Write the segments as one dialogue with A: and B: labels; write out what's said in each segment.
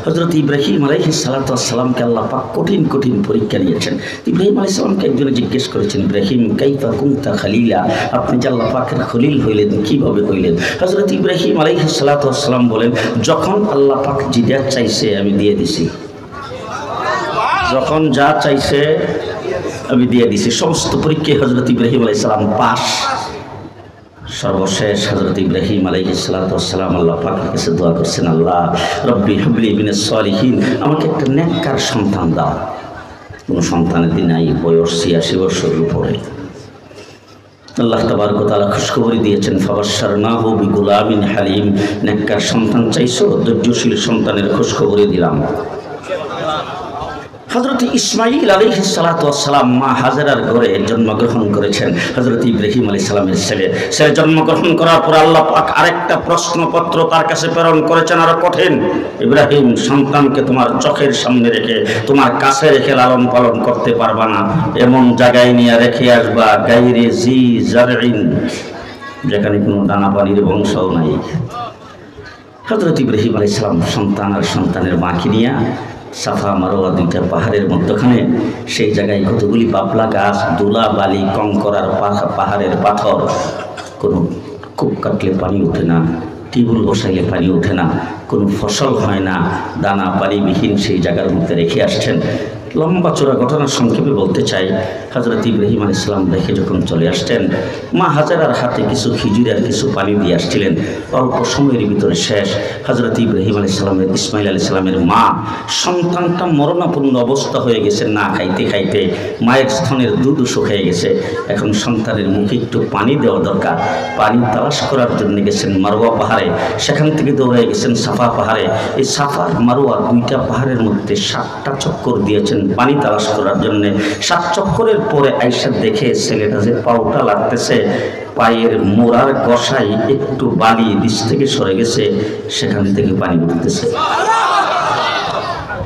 A: হযরত ইব্রাহিম আলাইহিস সালাতু ওয়াস সালামকে আল্লাহ পাক কঠিন কঠিন পরীক্ষা নিয়েছেন। ইব্রাহিম আলাইহিস সালামকে একজনে জিজ্ঞেস করেছেন, ইব্রাহিম কাইফা কুনতা খালিলা, আপনি যে আল্লাহ পাকের খলিল হইলেন কিভাবে হইলেন? হযরত ইব্রাহিম আলাইহিস সালাতু ওয়াস সালাম বলেন, যখন আল্লাহ পাক যেটা চাইছে আমি দিয়ে দিছি, যখন যা চাইছে আমি দিয়ে দিছি। সমস্ত পরীক্ষায় হযরত ইব্রাহিম আলাইহিস সালাম পাস। সর্বশেষ হযরত ইব্রাহিম আলাইহিস সালাতু ওয়াস সালাম আল্লাহ পাকের কাছে দোয়া করছেন, আল্লাহ রব্বি হাবলি মিনাস সালিহিন, আমাকে একটা নেককার সন্তান দাও। কোনো সন্তানের দিন নাই, বয়স ৮৬ বছরের উপরে। আল্লাহ তাবারক ওয়া তাআলা খুশখবরি দিয়েছেন, ফাবাশশারনাহু বিগুলামিন হালিম, নেককার সন্তান চাইছো, ধৈর্যশীল সন্তানের খুশখবরি দিলাম। হযরত ইসমাঈল আলাইহিস সালাতু ওয়াস সালাম মা হাজেরার ঘরে জন্মগ্রহণ করেছেন। হযরত ইব্রাহিম আলাইহিস সালামের ছেলে জন্মগ্রহণ করার পর আল্লাহ পাক আরেকটা প্রশ্নপত্র তার কাছে প্রেরণ করেছেন, আরো কঠিন। ইব্রাহিম, সন্তানকে তোমার চোখের সামনে রেখে তোমার কাছে রেখে লালন পালন করতে পারবা না, এমন জায়গায় নিয়ে রেখে আসবা গায়রে জি জারইন, যেখানে কোনো দানা পানির বংশও নাই। হযরত ইব্রাহিম আলাইহিস সালাম সন্তান আর সন্তানের মাকে নিয়ে সাফা মারোয়া দুইটা পাহাড়ের মধ্যখানে, সেই জায়গায় কতগুলি বাবলা গাছ, দোলা বালি, কঙ্কর আর পাহাড়ের পাথর, কোনো কূপ কাটলে পানি ওঠে না, টিউবওয়েল বসাইলে পানি ওঠে না, কোনো ফসল হয় না, দানা পানিবিহীন সেই জায়গার মধ্যে রেখে আসছেন। লম্বা চোরা ঘটনা সংক্ষেপে বলতে চাই, হযরত ইব্রাহিম আলাইহিস সালাম দেখে যখন চলে আসতেন, মা হাজেরার হাতে কিছু খিজুর আর কিছু পানি দিয়ে আসছিলেন। অল্প সময়ের ভিতরে শেষ। হযরত ইব্রাহিম আলাইহিস সালামের ইসমাঈল আলাইহিস সালামের মা, সন্তানটা মরণাপন্ন অবস্থা হয়ে গেছে, না খাইতে খাইতে মায়ের স্তনের দুধ শুকিয়ে গেছে। এখন সন্তানের মুখে একটু পানি দেওয়া দরকার। পানি তালাশ করার জন্য গেছেন মারোয়া পাহাড়ে, সেখান থেকে দৌড়ে গেছেন সাফা পাহাড়ে। এই সাফা মারোয়া দুইটা পাহাড়ের মধ্যে 7টা চক্কর দিয়েছেন পানি তালাশ করার জন্য। 7 চক্করের পরে আয়েশা দেখে ছেলেটা যে পাউটা লাগতেছে, পায়ের মোড়ার গসাই একটু বালি নিচ থেকে সরে গেছে, সেখান থেকে পানি উঠতেছে।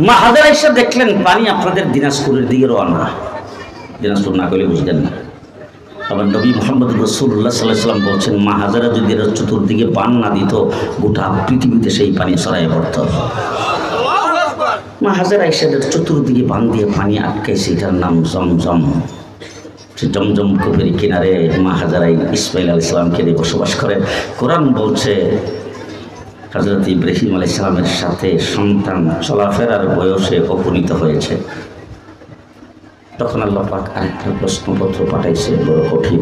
A: মা হাজেরা আয়েশা দেখলেন পানি আপনাদের দিনাজপুরের দিকে রওনা। দিনাজপুর না করলে বুঝলেন না। আবার নবী মুহাম্মদ রাসূলুল্লাহ সাল্লাল্লাহু আলাইহি ওয়াসাল্লাম বলছেন, মা হাজেরা যদি এর চতুর্দিকে বান না দিত, গোটা পৃথিবীতে সেই পানি ছড়াইয়ে পড়ত। মা হাজেরা আয়েশাদের চতুর্দিকে বান দিয়ে পানি আটকাইছে, এটার নাম জমজম। সে জমজম কূপের কিনারে মা হাজেরা ইসমাঈল আলাইহিস সালামকে নিয়ে বসবাস করেন। কোরআন বলছে, হযরত ইব্রাহিম আলাইহিস সালামের সাথে সন্তান চলাফেরার বয়সে উপনীত হয়েছে। তখন আল্লাহ পাক আরেকটা প্রশ্নপত্র পাঠাইছে, বড় কঠিন।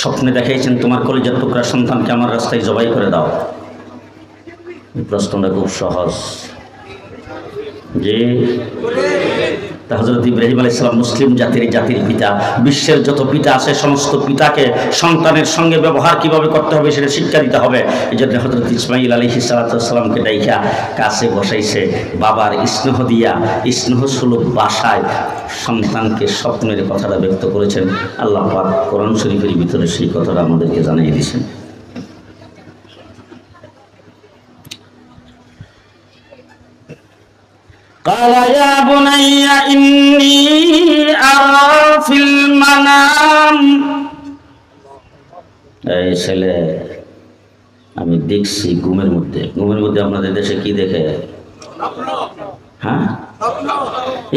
A: স্বপ্নে দেখাইছেন, তোমার কলিজার টুকরা সন্তানকে আমার রাস্তায় জবাই করে দাও। প্রশ্নটা খুব সহজ, যে হযরত ইব্রাহিম আলাইহিস সালাম মুসলিম জাতির পিতা, বিশ্বের যত পিতা আছে সমস্ত পিতাকে সন্তানের সঙ্গে ব্যবহার কিভাবে করতে হবে সেটা শিক্ষা দিতে হবে। এই জন্য হযরত ইসমাঈল আলাইহিস সালামকে ডাইকা কাছে বসাইছে, বাবার স্নেহ দিয়া স্নেহসুলভ ভাষায় সন্তানকে স্বপ্নের কথাটা ব্যক্ত করেছেন। আল্লাহ পাক কোরআন শরীফের ভিতরে সেই কথাটা আমাদেরকে জানিয়ে দিয়েছেন। قال يا بني إني أرى في المنام, এই ছেলে আমি দেখছি ঘুমের মধ্যে। ঘুমের মধ্যে আপনাদের দেশে কি দেখে? হ্যাঁ,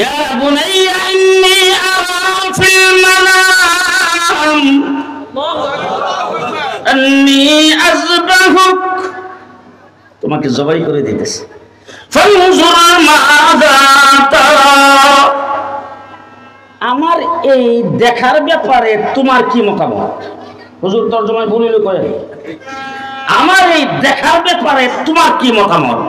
A: يا بني إني أرى في المنام أني أذبحك, তোমাকে জবাই করে দিতেছে। আমার এই দেখার ব্যাপারে তোমার কি মতামত? হুজুর তরজমায় বলিল কয়ে, আমার এই দেখার ব্যাপারে তোমার কি মতামত?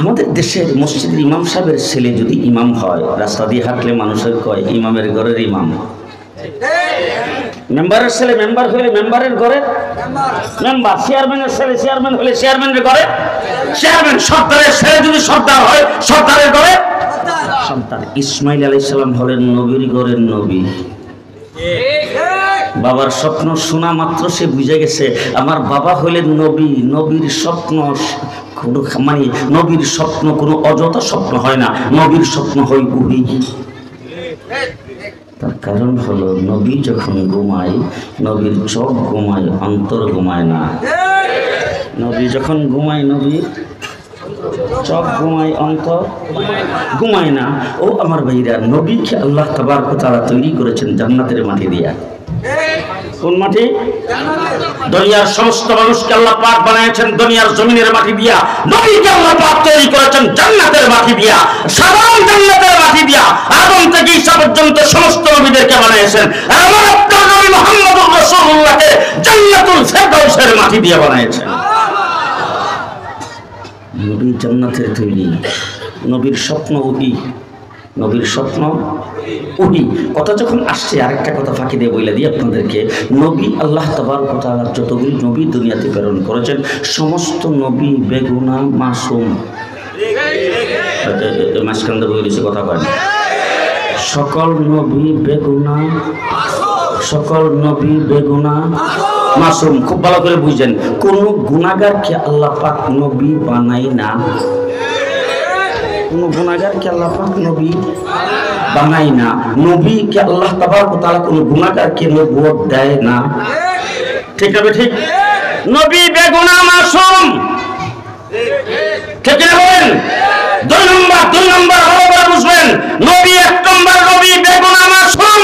A: আমাদের দেশের মসজিদের ইমাম সাহেবের ছেলে যদি ইমাম হয়, রাস্তা দিয়ে হাঁটলে মানুষের কয় ইমামের ঘরের ইমাম। মেম্বারের ছেলে মেম্বার হলে মেম্বারের ঘরে মেম্বার, চেয়ারম্যানের ছেলে চেয়ারম্যান হলে চেয়ারম্যানের ঘরে চেয়ারম্যান, সর্দারের ছেলে যদি সর্দার হয় সর্দারের ঘরে সন্তান। ইসমাঈল আলাইহিস সালাম হলেন নবীর ঘরের নবী। বাবার স্বপ্ন শোনা মাত্র সে বুঝে গেছে আমার বাবা হলেন নবী। নবীর স্বপ্ন মানে নবীর স্বপ্ন কোনো অযথা স্বপ্ন হয় না, নবীর স্বপ্ন হয় ওহী। তার কারণ হলো নবী যখন ঘুমায়, নবীর চোখ ঘুমায়, অন্তর ঘুমায় না। যখন ঘুমায় নবী চোখ ঘুমায়, অন্তর ঘুমায় না। ও আমার ভাইরা, নবীকে আল্লাহ তাবারক ওয়া তাআলা তৈরি করেছেন জান্নাতের মাটি দিয়া। কোন মাটি? দুনিয়ার সমস্ত মানুষকে আল্লাহ পাক বানিয়েছেন দুনিয়ার জমিনের মাটি দিয়া। নবীকে আল্লাহ পাক তৈরি করেছেন জান্নাতের মাটি দিয়া, সাধারণ জান্নাতের মাটি দিয়া। আদম থেকে ঈসা পর্যন্ত সমস্ত নবীদেরকে বানিয়েছেন। আর আমার আপনার নবী মুহাম্মদুর রাসূলুল্লাহকে জান্নাতুল ফেরদাউসের মাটি দিয়ে বানিয়েছেন। নবী জান্নাতের তৈরি, নবীর স্বপ্ন ওহী, নবীর স্বপ্ন ওহী। কথা যখন আসছে আরেকটা কথা ফাঁকি দিয়ে বলে দিই আপনাদেরকে, নবী আল্লাহ তাবারক ওয়া তাআলা যতগুলি নবী দুনিয়াতে প্রেরণ করেছেন সমস্ত নবী বেগুনা মাসুম। মাঝখান দিয়ে বলেছে কথা কয় না। সকল নবী বেগুনা, সকল নবী বেগুনা মাসুম। খুব ভালো করে বুঝছেন, কোন গুনাহগারকে আল্লাহ পাক নবী বানাই না। কোন গুনাহগারকে আল্লাহ পাক নবী বানাই না। নবীকে আল্লাহ তাবারক ওয়া তাআলা কোন গুনাহগারকে নবুয়ত দেয় না। ঠিক আছে? ঠিক। নবী বেগুনা মাসুম, ঠিক না বলেন? দুই নম্বর ভালো বুঝবেন, নবী এক নম্বর নবী বেগুনা মাসুম,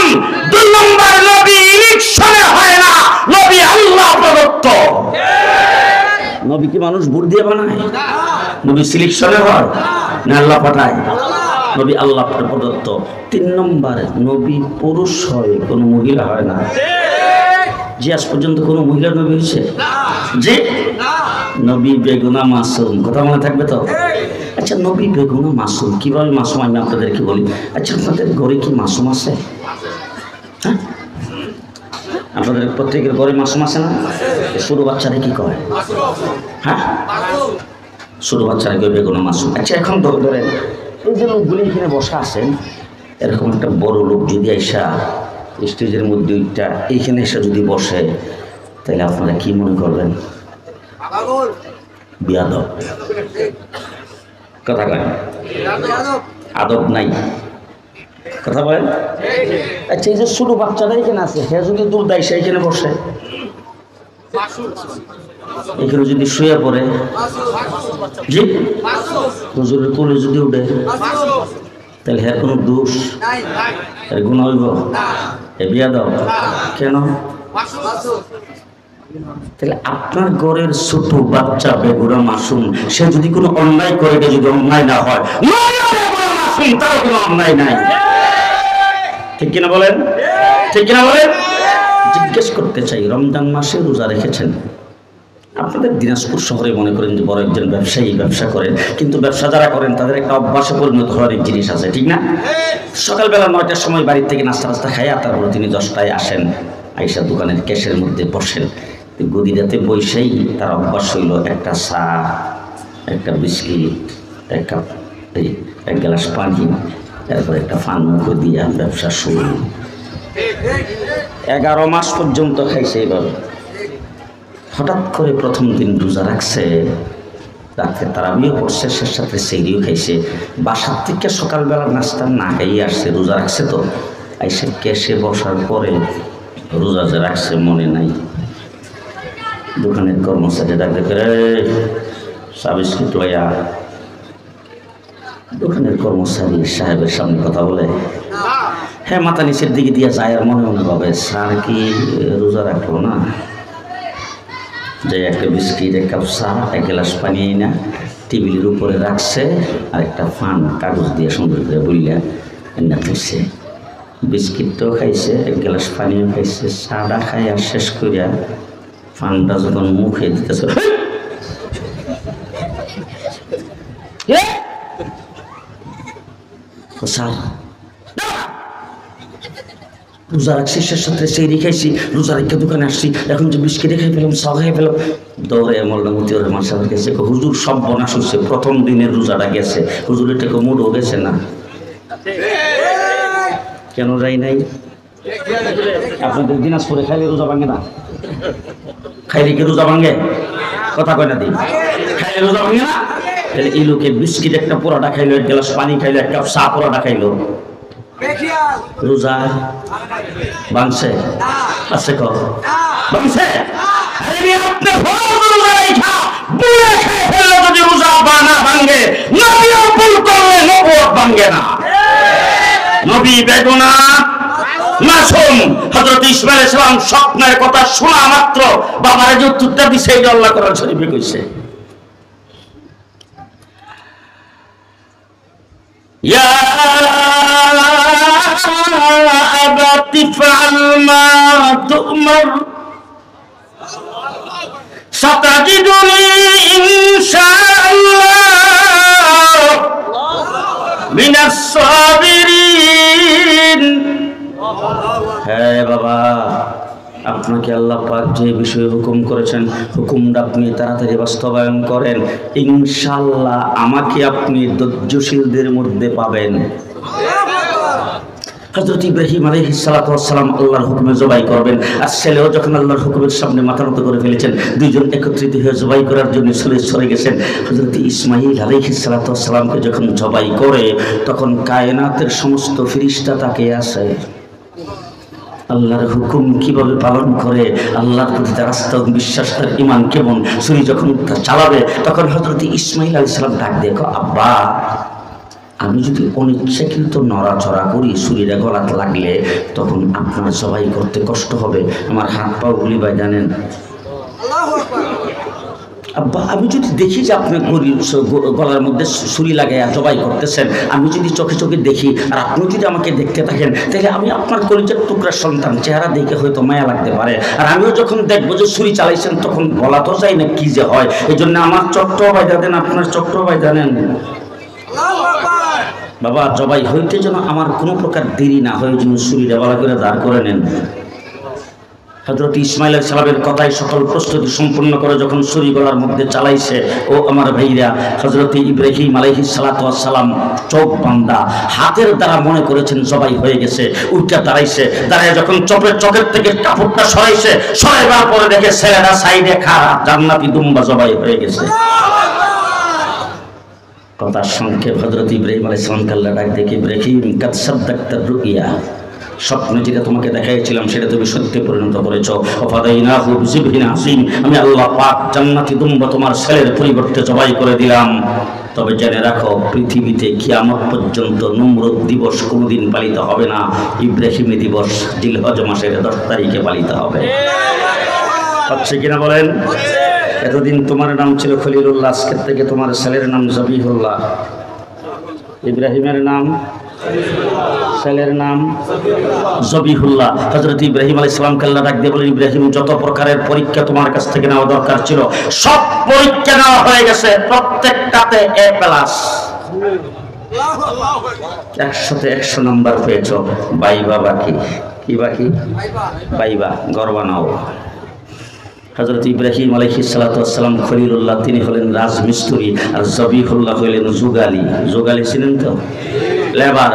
A: দুই নম্বর নবী ইলেকশনে হয় না, নবী আল্লাহ প্রদত্ত। নবী কি মানুষ ভোট দিয়ে বানায়? নবী সিলেকশনে হয় না আল্লাহ পাঠায়? নবী আল্লাহ প্রদত্ত। তিন নম্বর নবী পুরুষ হয়, কোন মহিলা হয় না। যে আজ পর্যন্ত কোন মহিলা নবী হয়েছে? জি, নবী বেগুনা মাসুম। কথা মনে থাকবে তো? আচ্ছা, নবী বেগুনা মাসুম কিভাবে মাসুম আমি আপনাদেরকে বলি। আচ্ছা, আপনাদের ঘরে কি মাসুম আছে? হ্যাঁ, আপনাদের প্রত্যেকের ঘরে মাসুম আছে না? ছোট বাচ্চারা কি কয়? হ্যাঁ, ছোট বাচ্চারা কেউ বেগুনা মাসুম। আচ্ছা, এখন ধরেন এই যে লোকগুলি এখানে বসা আছেন, এরকম একটা বড় লোক যদি আইসা স্টেজের মধ্যে ওইটা এইখানে এসে যদি বসে, তাহলে আপনারা কি মনে করবেন? বিয়াদব। কথা কয় আদব নাই। কথা বলেন। আচ্ছা, এই যে ছোট বাচ্চারা এখানে আছে, সে যদি দূর দেয় সে এখানে বসে, এখানে যদি শুয়ে পড়ে, জি হুজুরের কোলে যদি উঠে, তাহলে হ্যাঁ কোনো দোষ এর গুনাহ হইব? এ বিয়াদব কেন? তাহলে আপনার ঘরের ছোট বাচ্চা বেগুনা মাসুম, সে যদি কোনো অন্যায় করে, এটা যদি অন্যায় না হয়, তার কোনো অন্যায় নাই। ঠিক কিনা বলেন? ঠিক কিনা বলেন? জিজ্ঞেস করতে চাই, রমজান মাসে রোজা রেখেছেন? আপনাদের দিনাজপুর শহরে মনে করেন যে বড় একজন ব্যবসায়ী ব্যবসা করেন, কিন্তু ব্যবসা যারা করেন তাদের একটা অভ্যাসে পরিণত হওয়ার এক জিনিস আছে, ঠিক না? সকালবেলা 9টার সময় বাড়ির থেকে নাস্তা খাইয়া তারপর তিনি 10টায় আসেন, আইসা দোকানের ক্যাশের মধ্যে বসেন। গদিরাতে বসেই তার অভ্যাস হইল একটা চা, একটা বিস্কিট, এক গ্লাস পানি, তারপর একটা ফান মুখ দিয়া ব্যবসা শুরু। 11 মাস পর্যন্ত খাইছে এইভাবে। হঠাৎ করে প্রথম দিন রোজা রাখছে, রাত্রে তারাবিও পড়ছে, সে সাথে সেহরিও খাইছে। বাসার থেকে সকালবেলা নাস্তা না খাইয়ে আসছে, রোজা রাখছে তো। আইসে ক্যাশে বসার পরে রোজা যে রাখছে মনে নাই। দোকানের কর্মচারী ডাকতে করে, চা বিস্কুট লইয়া। দোকানের কর্মচারী সাহেবের সামনে কথা বলে, হ্যাঁ মাথা নিচের দিকে দিয়ে যায়, আর মনে মনে ভাবে স্যার কি রোজা রাখলো না? যে একটা বিস্কিট, এক কাপ চা, এক গ্লাস পানি না টেবিলের উপরে রাখছে, আর একটা ফান কাগজ দিয়ে সুন্দর করে বললে এনে তুলছে। বিস্কিটটাও খাইছে, এক গ্লাস পানিও খাইছে, চাটা খাই আর শেষ করিয়া ফানটা যখন মুখে দিতেছে, স্যার রোজা রাখছি, শেষ সাথে সেই খাইছি, রোজা রেখে দোকানে আসছি, এখন যে বিস্কিটে খাই পেলাম, চা খাই পেলাম। দৌড়ে মোল্লামতি ওর মাসার গেছে, হুজুর সব বনাশ হচ্ছে, প্রথম দিনের রোজাটা গেছে, হুজুরের থেকে মুডও গেছে না। কেন যাই নাই? আপনাদের দিনাজপুরে খাইলে রোজা ভাঙে না? খাইলে কি রোজা ভাঙে? কথা কয় না দিন, খাইলে রোজা ভাঙে না? তাহলে এই লোকে বিস্কিট একটা পোড়াটা খাইলো, এক গ্লাস পানি খাইলো, এক কাপ চা পোড়াটা খাইলো, রোজা ভাঙছে? আছে কো ভাঙছে? ভাঙ্গে না। নবী বেগুনা মাসুম। হযরত ইসমাঈল আলাইহিস সালাম স্বপ্নের কথা শোনা মাত্র বাবারে যে উত্তরটা দিছে এটা আল্লাহ কোরআন শরীফে কইছে, ইয়া আবাতি ফাআল মা তু'মার সাতাজিদুনি ইনশাআল্লাহ মিনাস সাবিরিন। হ্যাঁ বাবা, আপনাকে আল্লাহ পাক যে বিষয়ে হুকুম করেছেন হুকুমটা আপনি তাড়াতাড়ি বাস্তবায়ন করেন, ইনশাআল্লাহ আমাকে আপনি ধৈর্যশীলদের মধ্যে পাবেন। হযরত ইব্রাহিম আলাইহিস সালাতু ওয়াস সালাম আল্লাহর হুকুমে জবাই করবেন, আর ছেলেও যখন আল্লাহর হুকুমের সামনে মাথা নত করে ফেলেছেন, দুইজন একত্রিত হয়ে জবাই করার জন্য সরে গেছেন। হযরত ইসমাঈল আলাইহিস সালাতু ওয়াস সালামকে যখন জবাই করে তখন কায়নাতের সমস্ত ফেরেশতা তাকে আসে, আল্লাহর হুকুম কিভাবে পালন করে, আল্লাহর প্রতি তার আস্থা বিশ্বাস তার ঈমান কেমন। ছুরি যখন চালাবে তখন হযরত ইসমাঈল আলাইহিস সালাম ডাক দিয়ে কয়, আব্বা আমি যদি অনিচ্ছাকৃত নড়াচড়া করি ছুরিটা গলাতে লাগলে তখন আপনার জবাই করতে কষ্ট হবে, আমার হাত পা গুলি ভাই জানেন। আব্বা আমি যদি দেখি যে আপনি গলার মধ্যে ছুরি লাগাইয়া জবাই করতেছেন, আমি যদি চোখে চোখে দেখি আর আপনি যদি আমাকে দেখতে থাকেন, তাহলে আমি আপনার কলিজার টুকরার সন্তান, চেহারা দেখে হয়তো মায়া লাগতে পারে, আর আমিও যখন দেখবো যে ছুরি চালাইছেন তখন বলা তো যায় না কি যে হয়। এই জন্য আমার চক্র ভাই জানেন, আপনার চক্র ভাই জানেন। বাবা জবাই হইতে যেন আমার কোনো প্রকার দেরি না হয়, যেন ছুরিটা ভালো করে দাঁড় করে নেন। হযরত ইসমাঈল আলাইহিস সালামের কথায় সকল প্রস্তুতি সম্পূর্ণ করে যখন ছুরি গলার মধ্যে চালাইছে, ও আমার ভাইরা, হযরত ইব্রাহিম আলাইহিস সালাতু ওয়াস সালাম চোখ বাঁধা হাতের দ্বারা মনে করেছেন জবাই হয়ে গেছে, উঠে দাঁড়াইছে, দাঁড়ায় যখন চোখের থেকে কাপড়টা সরাইছে, সরাইবার পরে দেখে ছেলেটা সাইডে খাড়া জান্নাতি দুম্বা জবাই হয়ে গেছে। কথার সংক্ষেপ, হযরত ইব্রাহিম আলাইহিস সালামকে আল্লাহ ডাক দেখে, ইব্রাহিম কাদ সাদ্দাকতা রুইয়া, স্বপ্নে যেটা তোমাকে দেখাইছিলাম সেটা তুমি সত্যি পরিণত করেছো। ওয়াফাদাইনাহু বিযিবহিন আযীম, আমি আল্লাহ পাক জান্নাতি দুম্বা তোমার ছেলের পরিবর্তে জবাই করে দিলাম। তবে জেনে রাখো, পৃথিবীতে কিয়ামত পর্যন্ত নমরুদ দিবস কোনোদিন পালিত হবে না, ইব্রাহিমী দিবস জিলহজ মাসের 10 তারিখে পালিত হবে। হচ্ছে কিনা বলেন? এতদিন তোমার নাম ছিল খলিলুল্লাহ, আজকের থেকে তোমার ছেলের নাম জবিহুল্লাহ। ইব্রাহিমের নাম, ছেলের নাম জবিহুল্লাহ। হযরত ইব্রাহিম আলাইহিস সালামকে আল্লাহ ডাক দিয়ে বলেন, ইব্রাহিম যত প্রকারের পরীক্ষা তোমার কাছ থেকে নেওয়া দরকার ছিল সব পরীক্ষা নেওয়া হয়ে গেছে, প্রত্যেকটাতে A+। 100 নাম্বার পেয়েছো। বাইবা বাকি, কি বাকি? বাইবা, গর্বা নাও। হযরত ইব্রাহিম আলাইহিস সালাতু ওয়াস সালাম খলিলুল্লাহ, তিনি হলেন রাজমিস্ত্রি, আর জবিহুল্লাহ হলেন যুগালি। যুগালি চিনেন তো? লেবার।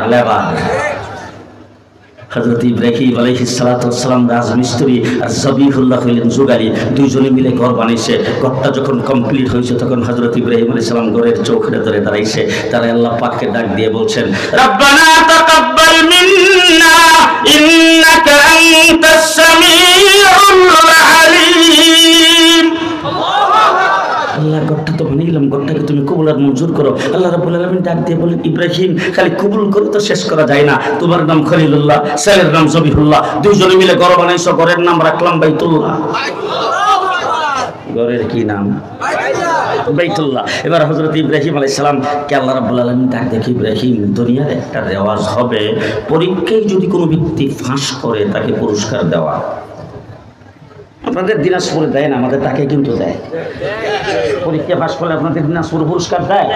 A: হযরত ইব্রাহিম আলাইহিস সালাতু ওয়াস সালাম রাজমিস্ত্রি আর জবিহুল্লাহ হলেন যুগালি, দুইজনে মিলে ঘর বানাইছে। ঘরটা যখন কমপ্লিট হয়েছে তখন হযরত ইব্রাহিম আলাইহিস সালাম ঘরের চৌকাঠে ধরে দাঁড়াইছে, তারা আল্লাহ পাককে ডাক দিয়ে বলছেন, রব্বানা তাকাব্বাল মিন্না ইন্নাকা আনতাস সামিউল আলিম। আল্লাহ ঘরটা তো বানাইলাম, ঘরটাকে তুমি কবুল আর মঞ্জুর করো। আল্লাহ রাব্বুল আলামিন ডাক দিয়ে বলেন, ইব্রাহিম খালি কবুল করে তো শেষ করা যায় না, তোমার নাম খলিলুল্লাহ, ছেলের নাম জবিহুল্লাহ, দুইজনে মিলে ঘর বানাইছো, ঘরের নাম রাখলাম বাইতুল্লাহ। ঘরের কি নাম? বাইতুল্লাহ। এবার হযরত ইব্রাহিম আলাইহিস সালাম কে আল্লাহ রাব্বুল আলামিন ডাক দেখে, ইব্রাহিম দুনিয়ার একটা রেওয়াজ হবে, পরীক্ষায় যদি কোনো ব্যক্তি ফাঁস করে তাকে পুরস্কার দেওয়া। আপনাদের দিনাজপুরে দেয় না, আমাদের তাকে কিন্তু দেয়। পরীক্ষা পাস করলে আপনাদের দিনাজপুরে পুরস্কার দেয়।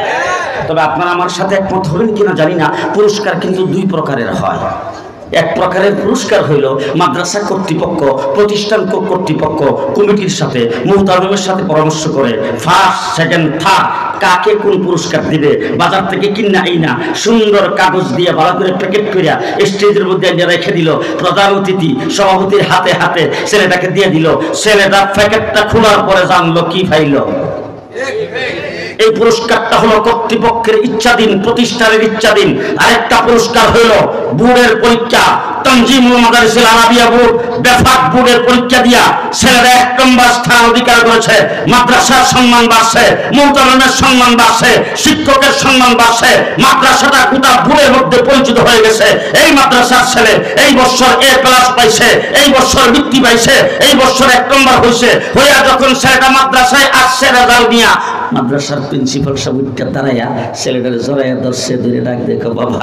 A: তবে আপনারা আমার সাথে একমত হবেন কিনা জানি না, পুরস্কার কিন্তু 2 প্রকারের হয়। এক প্রকারের পুরস্কার হইল মাদ্রাসা কর্তৃপক্ষ, প্রতিষ্ঠান কর্তৃপক্ষ কমিটির সাথে মুহতামিমের সাথে পরামর্শ করে ফার্স্ট, সেকেন্ড, থার্ড কাকে কোন পুরস্কার দিবে, বাজার থেকে কিনা আইনা সুন্দর কাগজ দিয়ে ভালো করে প্যাকেট করিয়া স্টেজের মধ্যে রেখে দিল, প্রধান অতিথি সভাপতির হাতে হাতে ছেলেটাকে দিয়ে দিল। ছেলেটা প্যাকেটটা খোলার পরে জানলো কি পাইল। এই পুরস্কারটা হলো কর্তৃপক্ষের ইচ্ছাধীন, প্রতিষ্ঠানের ইচ্ছাধীন। আরেকটা পুরস্কার হলো বোর্ডের পরীক্ষা, তানজিমুল মাদারিসিল আরাবিয়া বোর্ড, বেফাক বোর্ডের পরীক্ষা দিয়া ছেলেরা 1 নম্বর স্থান অধিকার করেছে। মাদ্রাসার সম্মান বাড়ছে, মুহতারামের সম্মান বাড়ছে, শিক্ষকের সম্মান বাড়ছে। মাদ্রাসাটা গোটা বোর্ডের মধ্যে পরিচিত হয়ে গেছে। এই মাদ্রাসার ছেলে এই বছর এ ক্লাস পাইছে, এই বছর বৃত্তি পাইছে, এই বছর 1 নম্বর হয়েছে। হইয়া যখন ছেলেটা মাদ্রাসায় আসছে রেজাল্ট নিয়া, মাদ্রাসার প্রিন্সিপাল সাহেব উঠে দাঁড়াইয়া ছেলেটার জড়াইয়া ধরছে, ধরে ডাক দেখো, বাবা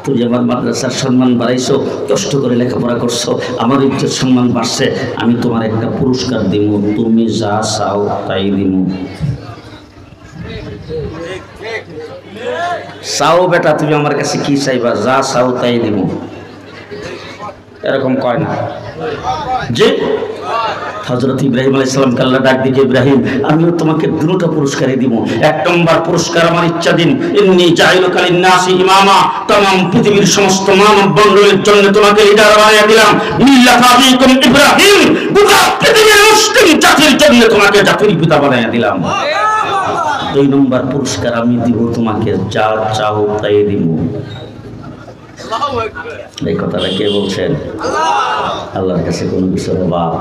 A: তুমি আমার মাদ্রাসার সম্মান বাড়াইছো, কষ্ট করে লেখাপড়া করছো, আমার ইজ্জত সম্মান বাড়ছে, আমি তোমার একটা পুরস্কার দিব, তুমি যা চাও তাই দিব। চাও বেটা, তুমি আমার কাছে কি চাইবা? যা চাও তাই দিব। এরকম কয় না যে হযরত ইব্রাহিম আলাইহিস সালামকে আল্লাহ ডাক দিয়ে, ইব্রাহিম আমিও তোমাকে দুটো পুরস্কারই দিব। 1 নম্বর পুরস্কার আমার ইচ্ছাধীন, ইন্নী জাইলুকা লিন-নাসি ইমামা, तमाम পৃথিবীর সমস্ত মানব বন্ধুদের জন্য তোমাকে লিডার বানিয়ে দিলাম। মিল্লাত আবিকুম ইব্রাহিম, গোটা পৃথিবীর মুসলিম জাতির জন্য তোমাকে জাতির পিতা বানিয়ে দিলাম। 2 নম্বর পুরস্কার আমি দিব তোমাকে, যা চাও তাই দিব। এই কথাটা কে বলছেন? আল্লাহর কাছে কোনো কিছু অভাব।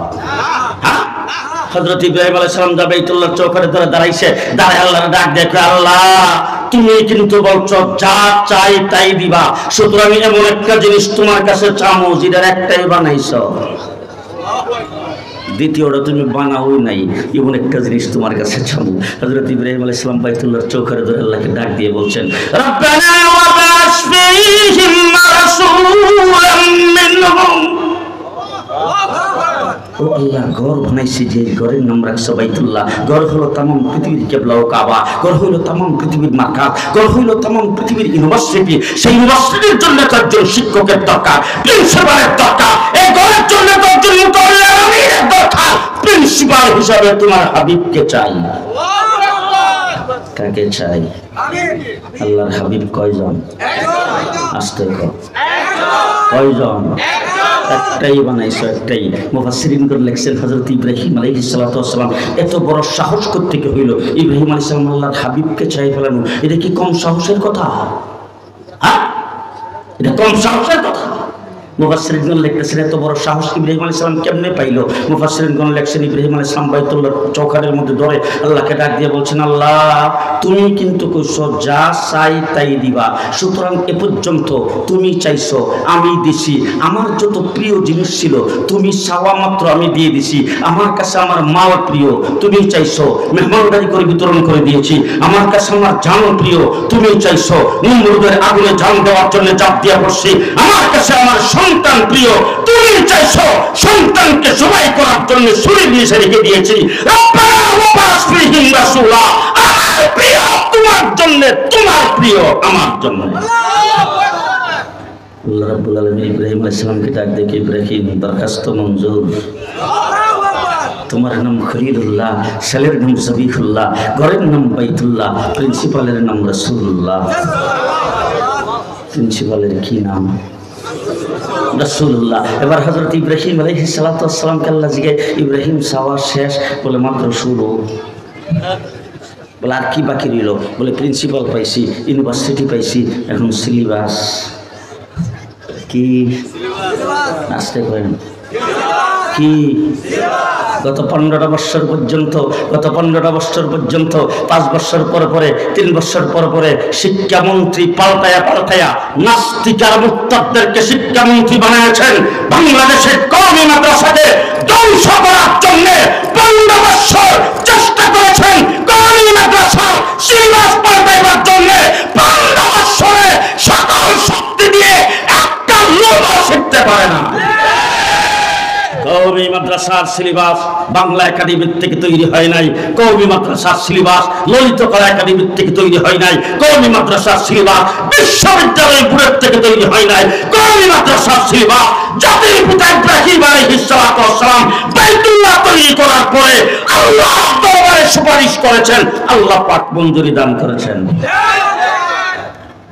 A: হযরত ইব্রাহিম আলাইহিস সালাম যা বাইতুল্লাহর চৌকাঠে ধরে দাঁড়াইছে, দাঁড়ায় আল্লাহর ডাক দেখে, আল্লাহ তুমি কিন্তু বলছো যা চাই তাই দিবা, সুতরাং এমন একটা জিনিস তোমার কাছে চামো যেটার একটাই বানাইছো, দ্বিতীয়টা তুমি বানাওই নাই, এমন একটা জিনিস তোমার কাছে চামো। হযরত ইব্রাহিম আলাইহিস সালাম বাইতুল্লাহর চৌকাঠে ধরে আল্লাহকে ডাক দিয়ে বলছেন, রব্বানা ওয়া বা'আস ফীহিম রাসূলাম মিনহুম। ও আল্লাহ, ঘর বানাইছি যে ঘরের নাম রাখছো বাইতুল্লাহ, ঘর হলো তামাম পৃথিবীর কিবলা ও কাবা, ঘর হইলো তামাম পৃথিবীর মার্কাজ, ঘর হইলো তামাম পৃথিবীর ইউনিভার্সিটি। সেই ইউনিভার্সিটির জন্য 4 জন শিক্ষকের দরকার, প্রিন্সিপালের দরকার, এই ঘরের জন্য 10 জন মুতাআল্লিমের আমিরের দরকার। প্রিন্সিপাল হিসাবে তোমার হাবিবকে চাই। কাকে চাই? আল্লাহর হাবিব কয়জন? আস্তে কর, কয়জন? একটাই বানাইছো, একটাই। মুফাসসিরিনগণ লেখছেন হযরত ইব্রাহিম আলাইহিস সালাতু ওয়াস সালাম এত বড় সাহস করতে হইল, ইব্রাহিম আলাইহিস সালাম আল্লাহর হাবিবকে চাই ফেলানো, এটা কি কম সাহসের কথা? হ্যাঁ, এটা কম সাহসের কথা? মুফাসসিরিনগণ লিখতেছেন এত বড় সাহস ইব্রাহিম আলাইহিস সালাম কেমনে পাইলো? মুফাসসিরিনগণ লেখছেন ইব্রাহিম আলাইহিস সালাম বাইতুল্লাহর চৌকাঠের মধ্যে ধরে আল্লাহকে ডাক দিয়ে বলছেন, আল্লাহ তুমি কিন্তু কইছো যা চাই তাই দিবা, সুতরাং এ পর্যন্ত তুমি চাইছো আমি দিছি, আমার যত প্রিয় জিনিস ছিল তুমি চাওয়া মাত্র আমি দিয়ে দিছি। আমার কাছে আমার মাও প্রিয়, তুমি চাইছো, মেহমানদারি করে বিতরণ করে দিয়েছি। আমার কাছে আমার জানও প্রিয়, তুমি চাইছো, নমরুদের আগুনে জান দেওয়ার জন্য চাপ দিয়া পড়ছি। আমার কাছে আমার সন্তান প্রিয়, তুমি চাইছো, সন্তানকে জবাই করার জন্য ছুরি দিয়ে রেখে দিয়েছি। রব্বানা ওয়া বা'আস ফীহিম রাসূলা, আমার প্রিয় তোমার জন্য, তোমার প্রিয় আমার জন্য। আল্লাহ রাব্বুল আলামিন ইব্রাহিম আলাইহিস সালামকে ডাক দেখে, ইব্রাহিম দরখাস্ত মঞ্জুর। তোমার নাম খলিলুল্লাহ, ছেলের নাম জবিহুল্লাহ, ঘরের নাম বাইতুল্লাহ, প্রিন্সিপালের নাম রাসূলুল্লাহ। প্রিন্সিপালের কি নাম? রাসূলুল্লাহ। এবার হযরত ইব্রাহিম আলাইহিস সালাতু ওয়াস সালামকে আল্লাহ জিজ্ঞাসা, ইব্রাহিম চাওয়া শেষ? বলে মাত্র শুরু। বলে আর কি বাকি রইল? বলে প্রিন্সিপাল পাইছি, ইউনিভার্সিটি পাইছি, এখন সিলেবাস। কি আসতে করেন কি? গত 15টা বছর পর্যন্ত, গত 15টা বছর পর্যন্ত 5 বছর পর পরে, 3 বছর পর পরে শিক্ষামন্ত্রী পাল্টায়া নাস্তিকার মুক্তারদেরকে শিক্ষামন্ত্রী বানিয়েছেন। বাংলাদেশের কওমি মাদ্রাসাকে ধ্বংস করার জন্য 15 বছর চেষ্টা করেছেন। কওমি মাদ্রাসা সিলেবাস পাল্টাইবার জন্য 15 বছরে সকল শক্তি দিয়ে একটা লোকও শিখতে পারে না। কওমি মাদ্রাসার সিলেবাস বাংলা একাডেমির থেকে তৈরি হয় নাই। কওমি মাদ্রাসার সিলেবাস ললিত কলা একাডেমির থেকে তৈরি হয় নাই। কওমি মাদ্রাসার সিলেবাস বিশ্ববিদ্যালয় বোর্ডের থেকে তৈরি হয় নাই। কওমি মাদ্রাসার সিলেবাস জাতির পিতা ইব্রাহিম আলাইহিস সালাতু ওয়াস সালাম বাইতুল্লাহ তৈরি করার পরে আল্লাহ দরবারে সুপারিশ করেছেন, আল্লাহ পাক মঞ্জুরি দান করেছেন।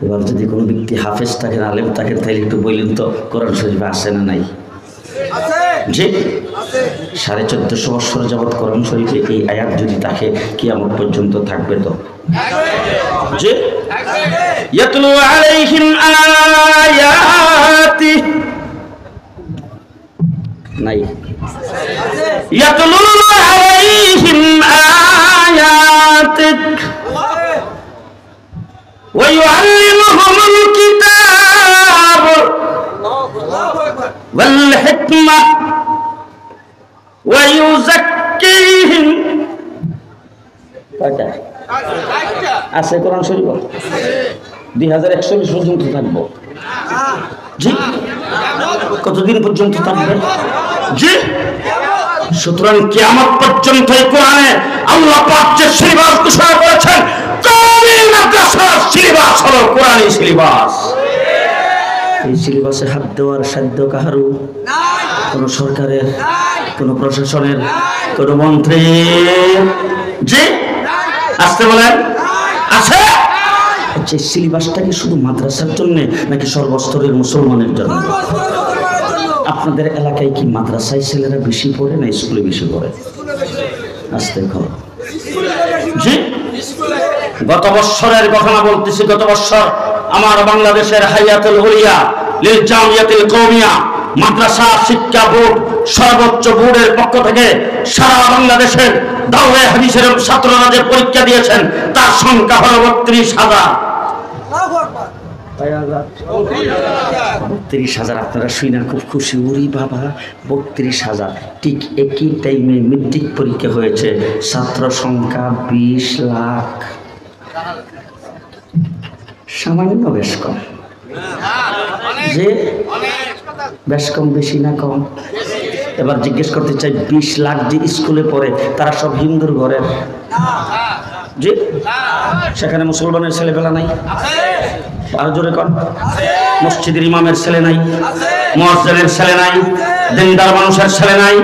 A: এবার যদি কোনো ব্যক্তি হাফেজ থাকেন, আলেম থাকেন, তাহলে একটু বললেন তো কোরআন শরীফে আছে না নাই? আছে। জি 1450 বছর যাবৎ কোরআন শরীফে এই আয়াত যদি থাকে কিয়ামত পর্যন্ত থাকবে তো জি ইয়াতলু আলাইহিম আয়াতি নাই ইয়াতলু আলাইহিম আয়াতিক ওয়া ইউআল্লিমুহুমুল কিতাব ওয়াল হিকমা ওয়া ইউযাক্কিহিম কয়টা আছে কোরআন শরীফ 2140 পর্যন্ত থাকবো জি কতদিন পর্যন্ত থাকবে জি সুতরাং কিয়ামত পর্যন্ত এই কোরআনে আল্লাহ পাক যে সিলেবাস ঘোষণা করেছেন কওমি মাদ্রাসার সিলেবাস হলো কোরআনি সিলেবাস এই সিলেবাসে হাত দেওয়ার সাধ্য কাহারও নাই কোন সরকারের কোন প্রশাসনের কোন মন্ত্রী জি আসতে বলেন আছে যে সিলেবাসটা কি শুধু মাদ্রাসার জন্য নাকি সর্বস্তরের মুসলমানের জন্য আপনাদের এলাকায় কি মাদ্রাসায় ছেলেরা বেশি পড়ে না স্কুলে বেশি পড়ে আসতে কর জি গত বছরের ঘটনা বলতেছি গত বছর আমার বাংলাদেশের হাইয়াতুল উলিয়া লিল জামিয়াতুল কওমিয়া মাদ্রাসা শিক্ষা বোর্ড সর্বোচ্চ বোর্ডের পক্ষ থেকে সারা বাংলাদেশের দাওরায়ে হাদিসের ছাত্ররা যে পরীক্ষা দিয়েছেন তার সংখ্যা হলো 32,000 32,000 আপনারা শুনে খুব খুশি উরি বাবা 32,000 ঠিক একই টাইমে মেট্রিক পরীক্ষা হয়েছে ছাত্র সংখ্যা 20 লাখ সামান্য বেশ কম যে বেশ কম বেশি না কম এবার জিজ্ঞেস করতে চাই 20 লাখ যে স্কুলে পড়ে তারা সব হিন্দুর ঘরের জি সেখানে মুসলমানের ছেলেপেলা নাই আরো জোরে কন মসজিদের ইমামের ছেলে নাই মুয়াজ্জিনের ছেলে নাই দিনদার মানুষের ছেলে নাই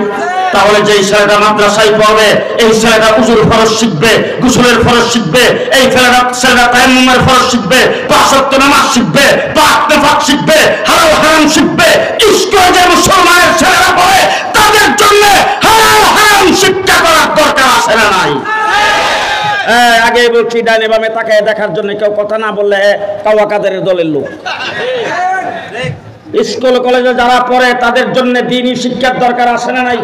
A: তাহলে যেই ছেলেটা মাদ্রাসায় পড়বে এই ছেলেটা উজুর ফরজ শিখবে গোসলের ফরজ শিখবে এই ছেলেটা তায়াম্মুমের ফরজ শিখবে 5 ওয়াক্ত নামাজ শিখবে পাক নেফাক শিখবে হালাল হারাম শিখবে স্কুলে যে মুসলমানের ছেলেরা পড়ে তাদের জন্য হালাল হারাম শিক্ষা করার দরকার আছে না নাই আগে বলছি ডানে বামে তাকায় দেখার জন্য কেউ কথা না বললে কাওয়া কাদেরের দলের লোক স্কুল কলেজে যারা পড়ে তাদের জন্য দ্বীনি শিক্ষার দরকার আছে না নাই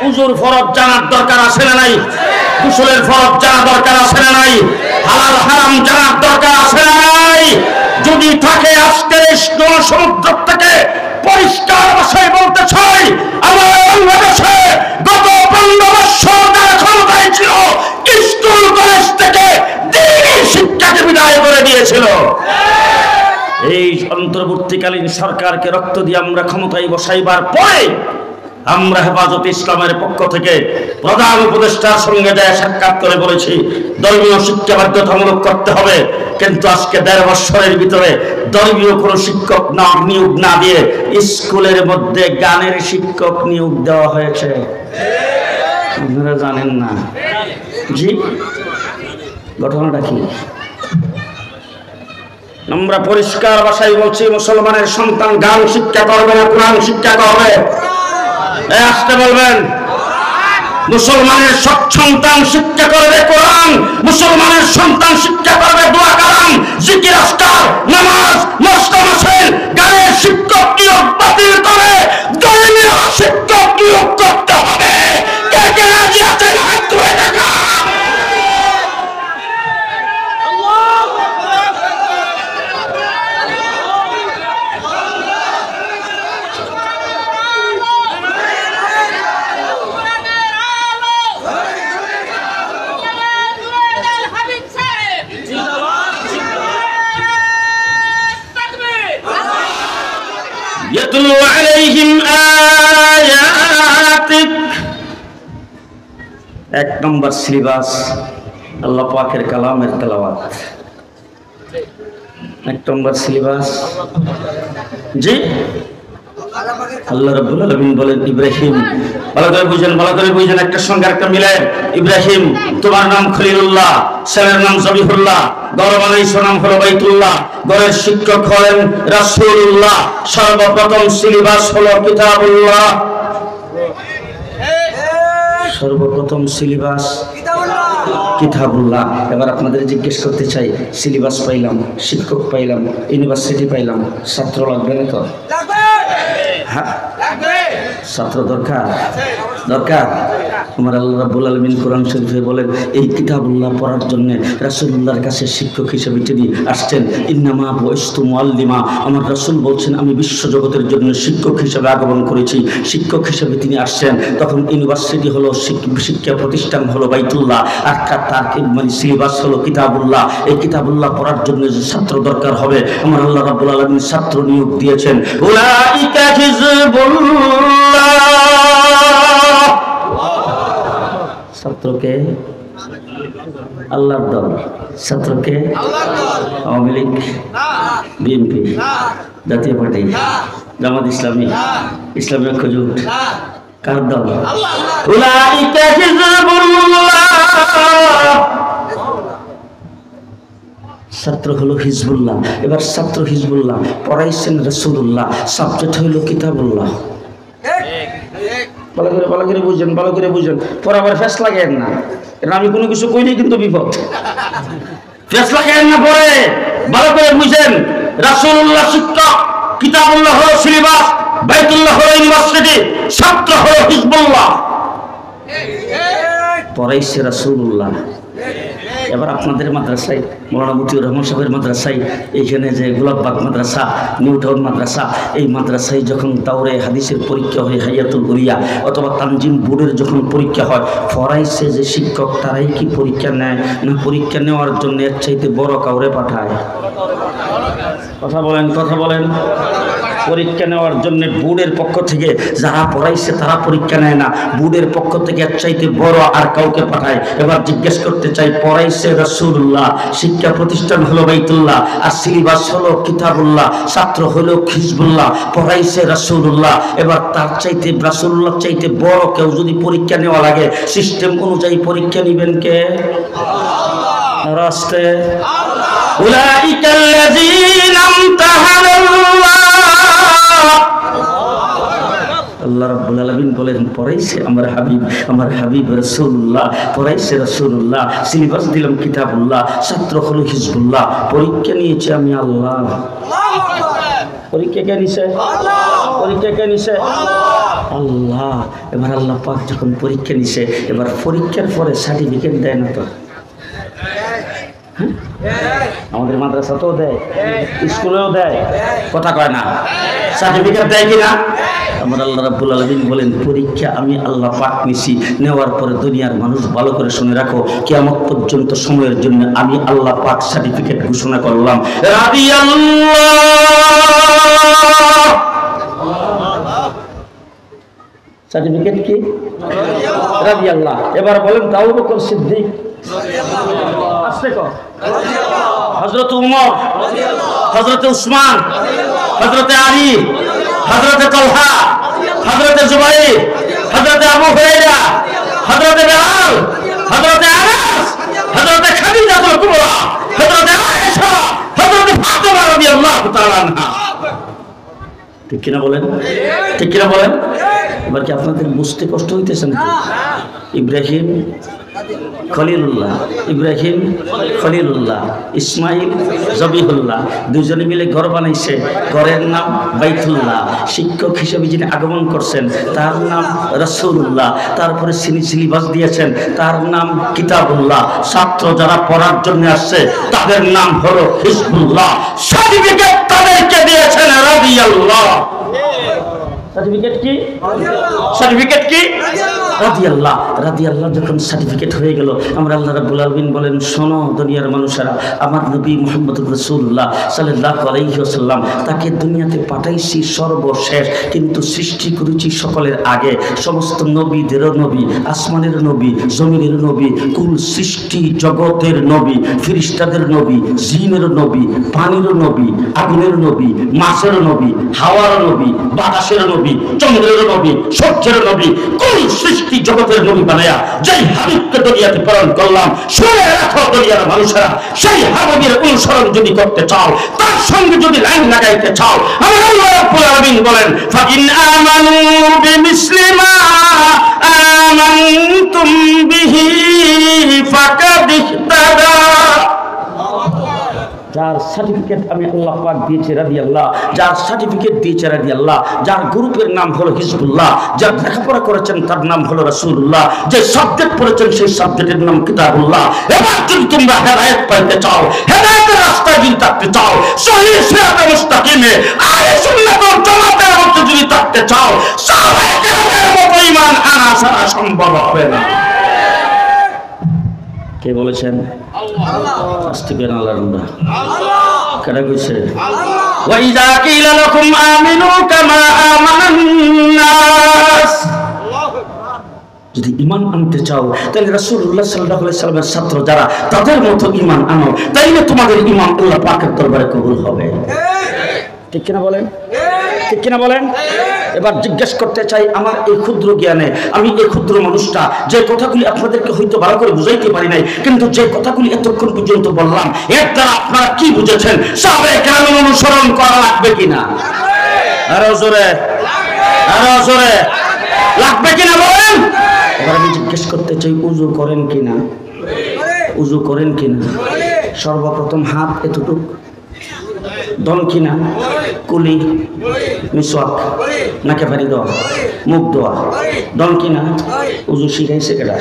A: উজুর ফরজ জানার দরকার আছে না নাই গোসলের ফরজ জানা দরকার আছে না নাই হালাল হারাম জানার দরকার আছে না নাই যদি থাকে আজকের সমুদ্র থেকে পরিষ্কার ভাষায় বলতে চাই আমার বাংলাদেশে গত 15 বছর যারা ক্ষমতায় ছিল স্কুল কলেজ থেকে দ্বীনি শিক্ষাকে বিদায় করে দিয়েছিল এই অন্তর্বর্তীকালীন সরকারকে রক্ত দিয়ে আমরা ক্ষমতায় বসাইবার পরে আমরা হেফাজতে ইসলামের পক্ষ থেকে প্রধান উপদেষ্টার সঙ্গে যায় সাক্ষাৎ করে বলেছি ধর্মীয় শিক্ষা বাধ্যতামূলক করতে হবে কিন্তু আজকে 1.5 বছরের ভিতরে ধর্মীয় কোনো শিক্ষক না নিয়োগ না দিয়ে স্কুলের মধ্যে গানের শিক্ষক নিয়োগ দেওয়া হয়েছে আপনারা জানেন না জি ঘটনাটা কি আমরা পরিষ্কার ভাষায় বলছি মুসলমানের সন্তান গান শিক্ষা করবে না কোরআন শিক্ষা করবে আসতে বলবেন মুসলমানের সব সন্তান শিক্ষা করবে কোরআন মুসলমানের সন্তান শিক্ষা করবে দোয়া কালাম জিকির আজকার নামাজ মসজিদ গানের শিক্ষক নিয়োগ বাতিল করে ধর্মীয় শিক্ষক নিয়োগ করতে হবে কে কে রাজি আছেন হাত তুলে দেখান يتلو عليهم آياتك এক নম্বর সিলেবাস আল্লাহ পাকের কালামের তেলাওয়াত এক নম্বর সিলেবাস জি আল্লাহ রাব্বুল আলামিন বলেন ইব্রাহিম ভালো করে বুঝেন একটা সঙ্গে একটা মিলায় ইব্রাহিম তোমার নাম খলিলুল্লাহ ছেলের নাম জবিহুল্লাহ ঘর বানাইছো নাম হলো বাইতুল্লাহ ঘরের শিক্ষক হলেন রাসূলুল্লাহ সর্বপ্রথম সিলেবাস হলো কিতাবুল্লাহ সর্বপ্রথম সিলেবাস কিতাবুল্লাহ। এবার আপনাদের জিজ্ঞেস করতে চাই, সিলেবাস পাইলাম, শিক্ষক পাইলাম, ইউনিভার্সিটি পাইলাম, ছাত্র লাগবে না তো? হ্যাঁ, ছাত্র দরকার দরকার। আমার আল্লাহ রাব্বুল আলামিন কোরআন শরীফে বলেন, এই কিতাবুল্লাহ পড়ার জন্য রাসূলুল্লাহর কাছে শিক্ষক হিসেবে তিনি আসছেন। ইন্নামা বুইস্তু মুআল্লিমা, আমার রাসূল বলছেন আমি বিশ্বজগতের জন্য শিক্ষক হিসেবে আগমন করেছি। শিক্ষক হিসেবে তিনি আসছেন, তখন ইউনিভার্সিটি হলো শিক্ষা প্রতিষ্ঠান হলো বাইতুল্লাহ, আর তার মানে সিলেবাস হলো কিতাবুল্লাহ। এই কিতাবুল্লাহ পড়ার জন্য যে ছাত্র দরকার হবে, আমার আল্লাহ রাব্বুল আলামিন ছাত্র নিয়োগ দিয়েছেন। উলাইকা হিজবুল্লাহ, ছাত্রকে আল্লাহর দল, ছাত্রকে আওয়ামী লীগ, বিএনপি, জাতীয় পার্টি, জামাত ইসলামী, ইসলামী ঐক্য জোট, কার দল? উলাইকা হিজবুল্লাহ, ছাত্র হলো হিজবুল্লাহ। এবার ছাত্র হিজবুল্লাহ পড়াইছেন রাসূলুল্লাহ, সাবজেক্ট হইল কিতাবুল্লাহ। ভালো করে বুঝছেন, ভালো করে বুঝছেন, পরে আবার ফেস লাগেন না। আমি কোনো কিছু কইনি কিন্তু বিপদ, ফেস লাগেন না। পরে ভালো করে বুঝেন, রাসূলুল্লাহ শিক্ষক, কিতাবুল্লাহ হলো সিলেবাস, বাইতুল্লাহ হলো ইউনিভার্সিটি, ছাত্র হলো হিজবুল্লাহ। পড়াইছে রাসূলুল্লাহ। এবার আপনাদের মাদ্রাসায়, মৌলানা মতিউর রহমান সাহেবের মাদ্রাসায়, এইখানে যে গোলাপবাগ মাদ্রাসা, নিউ টাউন মাদ্রাসা, এই মাদ্রাসায় যখন দাওরে হাদিসের পরীক্ষা হয়, হাইয়াতুল উলিয়া অথবা তানজিম বোর্ডের যখন পরীক্ষা হয়, পড়াইছে যে শিক্ষক তারাই কি পরীক্ষা নেয়, না পরীক্ষা নেওয়ার জন্য এর চাইতে বড় কাউরে পাঠায়? কথা বলেন, কথা বলেন। পরীক্ষা নেওয়ার জন্য বোর্ডের পক্ষ থেকে যারা পড়াইছে তারা পরীক্ষা নেয় না, বোর্ডের পক্ষ থেকে এর চাইতে বড় আর কাউকে পাঠায়। এবার জিজ্ঞেস করতে চাই, পড়াইছে রাসূলুল্লাহ, শিক্ষা প্রতিষ্ঠান হলো বাইতুল্লাহ, আর সিলেবাস হলো কিতাবুল্লাহ, ছাত্র হলো হিজবুল্লাহ, পড়াইছে রাসূলুল্লাহ। এবার তার চাইতে, রাসূলুল্লাহ চাইতে বড় কেউ যদি পরীক্ষা নেওয়া লাগে, সিস্টেম অনুযায়ী পরীক্ষা নেবেন কে? রাস্তে উলাইকাল্লাযীনা আমতাহানাল্লাহ, আল্লাহ রাব্বুল আলামিন বলেন পড়াইছে আমার হাবিব, আমার হাবিব রাসূলুল্লাহ, পড়াইছে রাসূলুল্লাহ, সিলেবাস দিলাম কিতাবুল্লাহ, ছাত্র হলো হিজবুল্লাহ, পরীক্ষা নিয়েছে আমি আল্লাহ। পরীক্ষা কে নিছে? পরীক্ষা কে নিছে? আল্লাহ। এবার আল্লাহ পাক যখন পরীক্ষা নিছে, এবার পরীক্ষার পরে সার্টিফিকেট দেয় না তো? আমাদের মাদ্রাসা তো দেয়, স্কুলেও দেয়, কথা কয় না, সার্টিফিকেট দেয় কিনা? আমার আল্লাহ রাব্বুল আলামিন বলেন পরীক্ষা আমি আল্লাহ পাক নিছি, নেওয়ার পরে দুনিয়ার মানুষ ভালো করে শুনে রাখো, কিয়ামত পর্যন্ত সময়ের জন্য আমি আল্লাহ পাক সার্টিফিকেট ঘোষণা করলাম, রাদিয়াল্লাহ। সার্টিফিকেট কি? রাদিয়াল্লাহ। এবার বলেন আবু বকর সিদ্দিক, হযরত উমর, হযরত উসমান, হযরত আলী, হযরত তালহা, হযরত জুবাইর, হযরত আবু হুরায়রা, হযরত বিলাল, হযরত আনাস, হযরত খাদিজাতুল কুবরা, হযরত আয়েশা, হযরত ফাতিমা রাদিয়াল্লাহু তাআলা আনহা। ঠিক কিনা বলেন? ঠিক কিনা বলেন? এবার কি আপনাদের বুঝতে কষ্ট হইতেছে না? ইব্রাহিম খলিলুল্লাহ, ইব্রাহিম খলিলুল্লাহ, ইসমাইল জবিহুল্লাহ, দুজনে মিলে ঘর বানাইছে, ঘরের নাম বাইতুল্লাহ। শিক্ষক হিসেবে যিনি আগমন করছেন তার নাম রাসূলুল্লাহ, তারপরে তিনি সিলেবাস দিয়েছেন তার নাম কিতাবুল্লাহ। ছাত্র যারা পড়ার জন্য আসছে তাদের নাম হলো হিজবুল্লাহ। সার্টিফিকেট তাদেরকে দিয়েছেন রাদিয়াল্লাহ। সার্টিফিকেট কি? সার্টিফিকেট কি? রাদিয়াল্লাহ। রাদিয়াল্লাহ যখন সার্টিফিকেট হয়ে গেল, আমরা আল্লাহ রাব্বুল আলামিন বলেন শোনো দুনিয়ার মানুষেরা, আমার নবী মুহাম্মদুর রাসূলুল্লাহ সাল্লাল্লাহু আলাইহি ওয়াসাল্লাম তাকে দুনিয়াতে পাঠাইছি সর্বশেষ, কিন্তু সৃষ্টি করেছি সকলের আগে। সমস্ত নবীদেরও নবী, আসমানের নবী, জমিনের নবী, কুল সৃষ্টি জগতের নবী, ফেরেশতাদের নবী, জিনের নবী, পানির নবী, আগুনের নবী, মাছের নবী, হাওয়ার নবী, বাতাসের নবী, চন্দ্রের নবী, সূর্যের নবী, কুল সৃষ্টি জগতের নবী বানায়া যেই হাবিবকে দুনিয়াতে প্রেরণ করলাম, শুনে রাখো দুনিয়ার মানুষেরা, সেই হাবিবের অনুসরণ যদি করতে চাও, তার সঙ্গে যদি লাইন লাগাইতে চাও, আমার আল্লাহ রাব্বুল আলামিন বলেন ফাইন আমানু বিমিসলি মা আমানতুম বিহি ফাকাদ ইহতাদা। যার সার্টিফিকেট আমি আল্লাহ পাক দিয়েছি রাদিয়াল্লাহ, যার সার্টিফিকেট দিয়েছে রাদিয়াল্লাহ, যার গ্রুপের নাম হলো হিজবুল্লাহ, যার লেখাপড়া করেছেন তার নাম হলো রাসূলুল্লাহ, যে সাবজেক্ট পড়েছেন সেই সাবজেক্টের নাম কিতাবুল্লাহ। এবার যদি তোমরা হেদায়েত পাইতে চাও, হেদায়েতের রাস্তায় যদি থাকতে চাও, সহিহ সিরাতে মুস্তাকিমে আহলে সুন্নাত ওয়াল জামাতের মধ্যে যদি থাকতে চাও, সাহাবায়ে কেরামের মতো ঈমান আনা ছাড়া সম্ভব হবে না। কে বলেছেন? আল্লাহ। আস্তিকেন আল্লাহর বান্দা। আল্লাহ। কেন কইছে? আল্লাহ। ওয়া ইযা কিলা লাকুম আমিনু কামা আমানান নাস। যদি ঈমান আনতে চাও তাহলে রাসূলুল্লাহ সাল্লাল্লাহু আলাইহি সাল্লামের ছাত্র যারা তাদের মতো ঈমান আনো, তাইলে তোমাদের ঈমান আল্লাহ পাকের দরবারে কবুল হবে। ঠিক কিনা বলেন? ঠিক কিনা বলেন? এবার জিজ্ঞেস করতে চাই, আমার এই ক্ষুদ্র জ্ঞানে আমি এই ক্ষুদ্র মানুষটা যে কথাগুলি আপনাদেরকে হয়তো ভালো করে বুঝাইতে পারি নাই, কিন্তু যে কথাগুলি এতক্ষণ পর্যন্ত বললাম এর দ্বারা আপনারা কি বুঝেছেন? সাহাবায়ে কেরামের অনুসরণ করা লাগবে কিনা? আরো জোরে, আরো জোরে লাগবে কিনা বলেন? এবার আমি জিজ্ঞেস করতে চাই, উযু করেন কিনা? উযু করেন কিনা? সর্বপ্রথম হাত এতটুক দন কিনা? কুলি, মিসওয়াক, নাকে পানি দেওয়া, মুখ দেওয়া, দন কিনা? উযু শিখাইছে কেডা?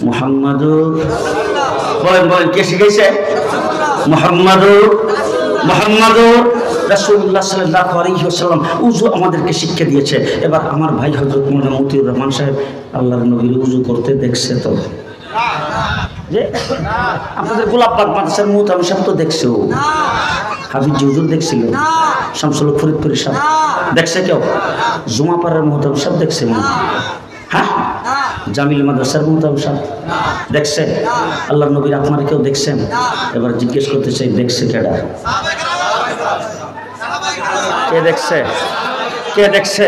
A: মুহাম্মাদুর, বলেন বলেন, কে শিখাইছে? মুহাম্মাদুর, মুহাম্মাদুর রাসূলুল্লাহ সাল্লাল্লাহু আলাইহি ওয়াসাল্লাম উযু আমাদেরকে শিক্ষা দিয়েছে। এবার আমার ভাই হযরত মাওলানা মতিউর রহমান সাহেব আল্লাহর নবীর উযু করতে দেখছে তো? যে আপনাদের গোলাপবাগ মাদ্রাসার মুহতামিম সাহেব তো দেখছো, হাফিজ হুজুর দেখছিল, শামসুল হক ফরিদপুরি সাহেব দেখছে, কেউ জুমাপাড়ার মুহতামিম সাহেব দেখছে? হ্যাঁ, জামিল মাদ্রাসার মুহতামিম সাহেব দেখছে? আল্লাহর নবীর আপনারা কেউ দেখছেন? এবার জিজ্ঞেস করতে চাই, দেখছে কেডা? কে দেখছে? কে দেখছে?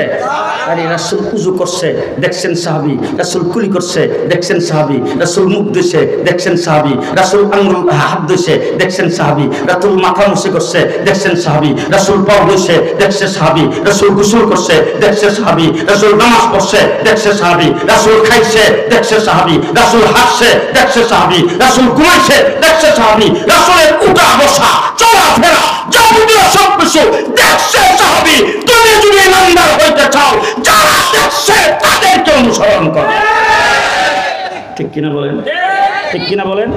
A: আরে রাসূল উযু করছে দেখছেন সাহাবী, রাসূল কুলি করছে দেখছেন সাহাবী, রাসূল মুখ ধুইছে দেখছেন সাহাবী, রাসূল আঙ্গুল হাত ধুইছে দেখছেন সাহাবী, রাসূল মাথা মুছে করছে দেখছেন সাহাবী, রাসূল পা ধুইছে দেখছে সাহাবী, রাসূল গোসল করছে দেখছে সাহাবী, রাসূল নামাজ পড়ছে দেখছে সাহাবী, রাসূল খাইছে দেখছে সাহাবী, রাসূল হাসছে দেখছে সাহাবী, রাসূল ঘুমাইছে দেখছে সাহাবী, রাসূলের উঠা বসা চলাফেরা যাবতীয় সব কিছু দেখছে সাহাবী। তুমি যদি ইমানদার হইতে চাও, যারা দেখছে তাদেরকে অনুসরণ করো। ঠিক কিনা বলেন? ঠিক কিনা বলেন?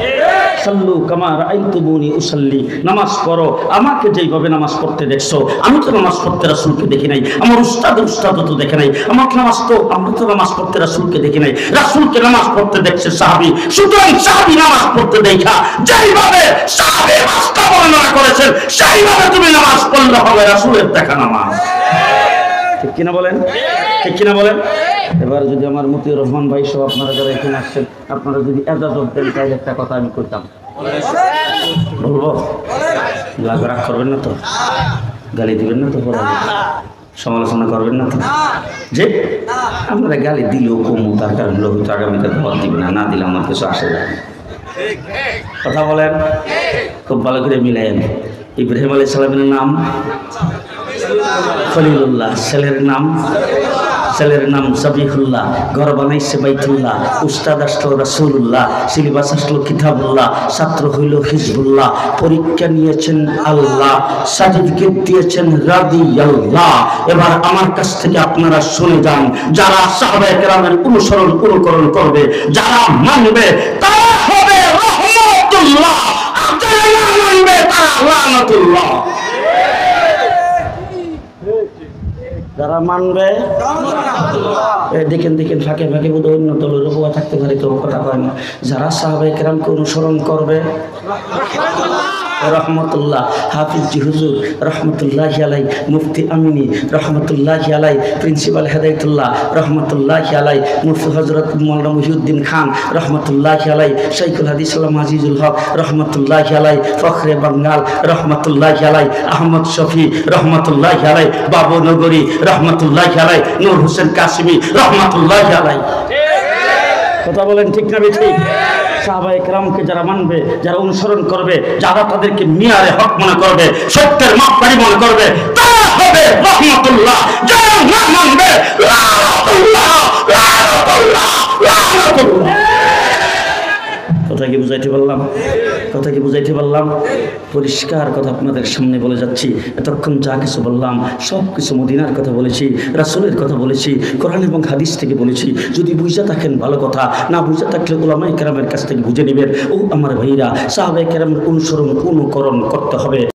A: সাল্লু কামা রাআইতুমুনি উসাল্লি, নামাজ পড়ো আমাকে যেইভাবে নামাজ পড়তে দেখছো। আমি তো নামাজ পড়তে রাসূলকে দেখি নাই, আমার উস্তাদও তো দেখে নাই, আমরা তো নামাজ পড়তে রাসূলকে দেখি নাই, রাসূলকে নামাজ পড়তে দেখছে সাহাবী। সুতরাং সাহাবী নামাজ পড়তে দেখা যেইভাবে সাহাবী নামাজটা বর্ণনা করেছেন সেইভাবে তুমি নামাজ পড়লে হবে রাসূলের দেখা নামাজ। ঠিক কিনা বলেন? ঠিক কিনা বলেন? এবার যদি আমার মতিউর রহমান ভাই সহ আপনারা যারা এখানে আসছেন, আপনারা যদি এজাজত দেন তাহলে একটা কথা আমি করতাম। বলবো? রাগ করবেন না তো? গালি দিবেন না তো? সমালোচনা করবেন না তো? যে আপনারা গালি দিলেও কমু, তার কারণ হলো হয়তো আগামীতে দাওয়াত দিবে না, না দিলে আমার কিছু আসে যায়। কথা বলেন, খুব ভালো করে মিলাইয়েন। ইব্রাহিম আলাইহিস সালামের নাম খলিলুল্লাহ, ছেলের নাম সাবিহুল্লাহ, ঘর বানাইছে বাইতুল্লাহ, উস্তাদ আসলো রাসূলুল্লাহ, সিলেবাস আসলো কিতাবুল্লাহ, ছাত্র হইল হিজবুল্লাহ, পরীক্ষা নিয়েছেন আল্লাহ, সার্টিফিকেট দিয়েছেন রাদিয়াল্লাহ। এবার আমার কাছ থেকে আপনারা শুনে যান, যারা সাহাবায়ে কেরামের অনুকরণ করবে, যারা মানবে তারা হবে রহমতুল্লাহ, আর যারা না মানবে তারা লানাতুল্লাহ। যারা মানবে দেখেন ফাঁকে ফাঁকে বোধ অন্য দলের উপর থাকতে পারে, কেউ কথা হয় না। যারা সাহাবায়ে কেরামকে অনুসরণ করবে রহমতুল্লাহ, হাফিজ হুজুর রহমতুল্লাহি আলাই, মুফতি আমিনী রহমতুল্লাহি আলাই, প্রিন্সিপাল হেদায়েতুল্লাহ রহমতুল্লাহি আলাই, মুফতি হযরত মাওলানা মুহিউদ্দিন খান রহমতুল্লাহি আলাই, শাইখুল হাদিস আল্লামা আজিজুল হক রহমতুল্লাহি আলাই, ফখরে বাঙ্গাল রহমতুল্লাহি আলাই, আহমদ শফি রহমতুল্লাহি আলাই, বাবু নগরী রহমতুল্লাহি আলাই, নূর হোসেন কাসিমি রহমতুল্লাহি আলাই। কথা বলেন ঠিক না ঠিক? সাহাবায়ে কেরামকে যারা মানবে, যারা অনুসরণ করবে, যারা তাদেরকে মিয়ারে হক মনে করবে, সত্যের মাপকাঠি মনে করবে, তারা হবে রহমাতুল্লাহ, যারা না মানবে লানাতুল্লাহ, লানাতুল্লাহ, লানাতুল্লাহ। কথা কি বুঝাইতে পারলাম? কথা কি বুঝাইতে পারলাম? পরিষ্কার কথা আপনাদের সামনে বলে যাচ্ছি। এতক্ষণ যা কিছু বললাম সব কিছু মদিনার কথা বলেছি, রাসূলের কথা বলেছি, কোরআন এবং হাদিস থেকে বলেছি। যদি বুঝে থাকেন ভালো কথা, না বুঝে থাকলে উলামায়ে কেরামের কাছ থেকে বুঝে নেবেন। ও আমার ভাইরা, সাহাবায়ে কেরামের অনুকরণ করতে হবে।